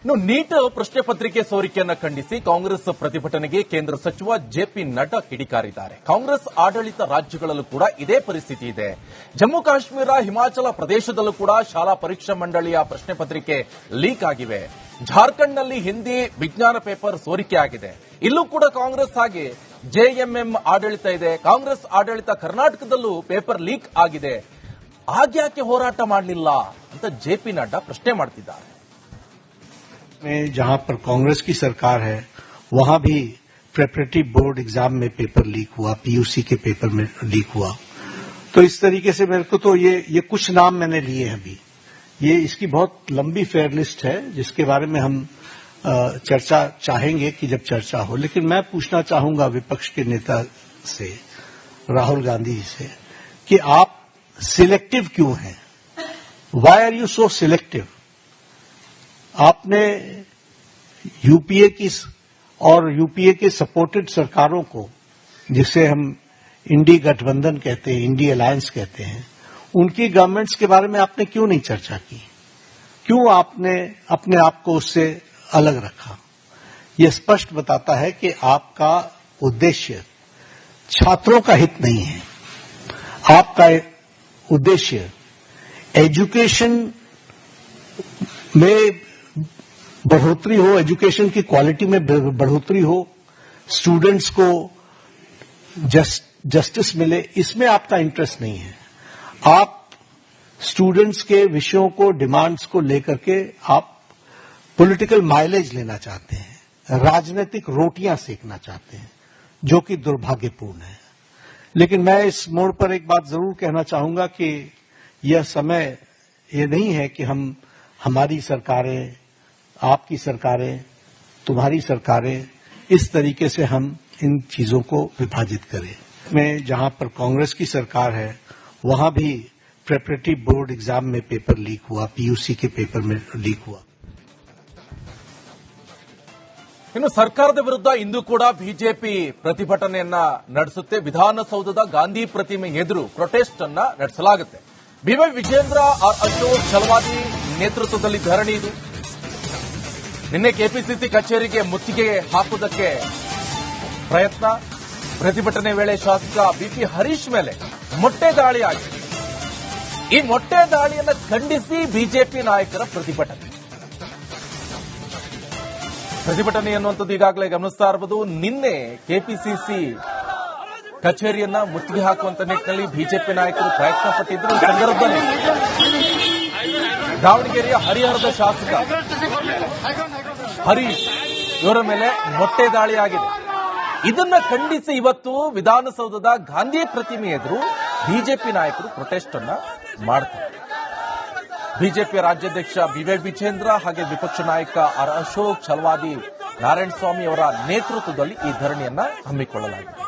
ಇನ್ನು ನೀಟ್ ಪ್ರಶ್ನೆ ಪತ್ರಿಕೆ ಸೋರಿಕೆಯನ್ನು ಖಂಡಿಸಿ ಕಾಂಗ್ರೆಸ್ ಪ್ರತಿಭಟನೆಗೆ ಕೇಂದ್ರ ಸಚಿವ ಜೆಪಿ ನಡ್ಡಾ ಕಿಡಿಕಾರಿದ್ದಾರೆ. ಕಾಂಗ್ರೆಸ್ ಆಡಳಿತ ರಾಜ್ಯಗಳಲ್ಲೂ ಕೂಡ ಇದೇ ಪರಿಸ್ಥಿತಿ ಇದೆ. ಜಮ್ಮು ಕಾಶ್ಮೀರ, ಹಿಮಾಚಲ ಪ್ರದೇಶದಲ್ಲೂ ಕೂಡ ಶಾಲಾ ಪರೀಕ್ಷಾ ಮಂಡಳಿಯ ಪ್ರಶ್ನೆ ಪತ್ರಿಕೆ ಲೀಕ್ ಆಗಿವೆ. ಜಾರ್ಖಂಡ್ನಲ್ಲಿ ಹಿಂದಿ ವಿಜ್ಞಾನ ಪೇಪರ್ ಸೋರಿಕೆ ಆಗಿದೆ. ಇಲ್ಲೂ ಕೂಡ ಕಾಂಗ್ರೆಸ್ ಹಾಗೆ ಜೆಎಂಎಂ ಆಡಳಿತ ಇದೆ. ಕಾಂಗ್ರೆಸ್ ಆಡಳಿತ ಕರ್ನಾಟಕದಲ್ಲೂ ಪೇಪರ್ ಲೀಕ್ ಆಗಿದೆ. ಆಗ್ಯಾಕೆ ಹೋರಾಟ ಮಾಡಲಿಲ್ಲ ಅಂತ ಜೆಪಿ ನಡ್ಡಾ ಪ್ರಶ್ನೆ ಮಾಡ್ತಿದ್ದಾರೆ. में जहां पर कांग्रेस की सरकार है वहां भी प्रेपरेटरी बोर्ड एग्जाम में पेपर लीक हुआ, पीयूसी के पेपर में लीक हुआ. तो इस तरीके से मेरे को तो ये कुछ नाम मैंने लिए हैं. अभी ये इसकी बहुत लंबी फेयर लिस्ट है जिसके बारे में हम चर्चा चाहेंगे कि जब चर्चा हो. लेकिन मैं पूछना चाहूंगा विपक्ष के नेता से, राहुल गांधी जी से, कि आप सिलेक्टिव क्यों हैं? Why are you so selective? आपने यूपीए की और यूपीए के सपोर्टेड सरकारों को, जिसे हम इंडी गठबंधन कहते हैं, इंडी अलायंस कहते हैं, उनकी गवर्नमेंट्स के बारे में आपने क्यों नहीं चर्चा की? क्यों आपने अपने आप को उससे अलग रखा? यह स्पष्ट बताता है कि आपका उद्देश्य छात्रों का हित नहीं है. आपका उद्देश्य एजुकेशन में बढ़ोतरी हो, एजुकेशन की क्वालिटी में बढ़ोतरी हो, स्टूडेंट्स को जस्टिस मिले, इसमें आपका इंटरेस्ट नहीं है. आप स्टूडेंट्स के विषयों को, डिमांड्स को लेकर के आप पॉलिटिकल माइलेज लेना चाहते हैं, राजनीतिक रोटियां सेकना चाहते हैं, जो कि दुर्भाग्यपूर्ण है. लेकिन मैं इस मोड़ पर एक बात जरूर कहना चाहूंगा कि यह समय ये नहीं है कि हमारी सरकारें, आपकी सरकारें, तुम्हारी सरकारें, इस तरीके से हम इन चीजों को विभाजित करें. में जहां पर कांग्रेस की सरकार है वहां भी प्रेपरेटरी बोर्ड एग्जाम में पेपर लीक हुआ, पीयूसी के पेपर में लीक हुआ. ಇನ್ನು ಸರ್ಕಾರದ ವಿರುದ್ಧ ಇಂದು ಕೂಡ ಬಿಜೆಪಿ ಪ್ರತಿಭಟನೆಯನ್ನ ನಡೆಸುತ್ತೆ. ವಿಧಾನಸೌಧದ ಗಾಂಧಿ ಪ್ರತಿಮೆ ಎದುರು ಪ್ರೊಟೆಸ್ಟ್ ಅನ್ನ ನಡೆಸಲಾಗುತ್ತೆ. ಬಿವೈ ವಿಜೇಂದ್ರ, ಅಶೋಕ್ ಛಲವಾದಿ ನೇತೃತ್ವದಲ್ಲಿ ಧರಣಿ ಇದು. ನಿನ್ನೆ ಕೆಪಿಸಿಸಿ ಕಚೇರಿಗೆ ಮುತ್ತಿಗೆ ಹಾಕುವುದಕ್ಕೆ ಪ್ರಯತ್ನ. ಪ್ರತಿಭಟನೆ ವೇಳೆ ಶಾಸಕ ಬಿಪಿ ಹರೀಶ್ ಮೇಲೆ ಮೊಟ್ಟೆ ದಾಳಿ ಆಗಿದೆ. ಈ ಮೊಟ್ಟೆ ದಾಳಿಯನ್ನು ಖಂಡಿಸಿ ಬಿಜೆಪಿ ನಾಯಕರ ಪ್ರತಿಭಟನೆ ಎನ್ನುವಂಥದ್ದು ಈಗಾಗಲೇ ಗಮನಿಸ್ತಾ ಇರಬಹುದು. ನಿನ್ನೆ ಕೆಪಿಸಿಸಿ ಕಚೇರಿಯನ್ನ ಮುತ್ತಿಗೆ ಹಾಕುವಂತ ನಿಟ್ಟಿನಲ್ಲಿ ಬಿಜೆಪಿ ನಾಯಕರು ಪ್ರಯತ್ನ ಪಟ್ಟಿದ್ರು. ಈ ಸಂದರ್ಭದಲ್ಲಿ ದಾವಣಗೆರೆಯ ಹರಿಹರದ ಶಾಸಕ ಹರೀಶ್ ಇವರ ಮೇಲೆ ಮೊಟ್ಟೆ ದಾಳಿಯಾಗಿದೆ. ಇದನ್ನ ಖಂಡಿಸಿ ಇವತ್ತು ವಿಧಾನಸೌಧದ ಗಾಂಧಿ ಪ್ರತಿಮೆ ಎದುರು ಬಿಜೆಪಿ ನಾಯಕರು ಪ್ರೊಟೆಸ್ಟ್ ಅನ್ನ ಮಾಡ್ತಾರೆ. ಬಿಜೆಪಿ ರಾಜ್ಯಾಧ್ಯಕ್ಷ ಬಿವೈ ವಿಜೇಂದ್ರ ಹಾಗೆ ವಿಪಕ್ಷ ನಾಯಕ ಅಶೋಕ್ ಛಲವಾದಿ ನಾರಾಯಣಸ್ವಾಮಿ ಅವರ ನೇತೃತ್ವದಲ್ಲಿ ಈ ಧರಣಿಯನ್ನ ಹಮ್ಮಿಕೊಳ್ಳಲಾಗಿದೆ.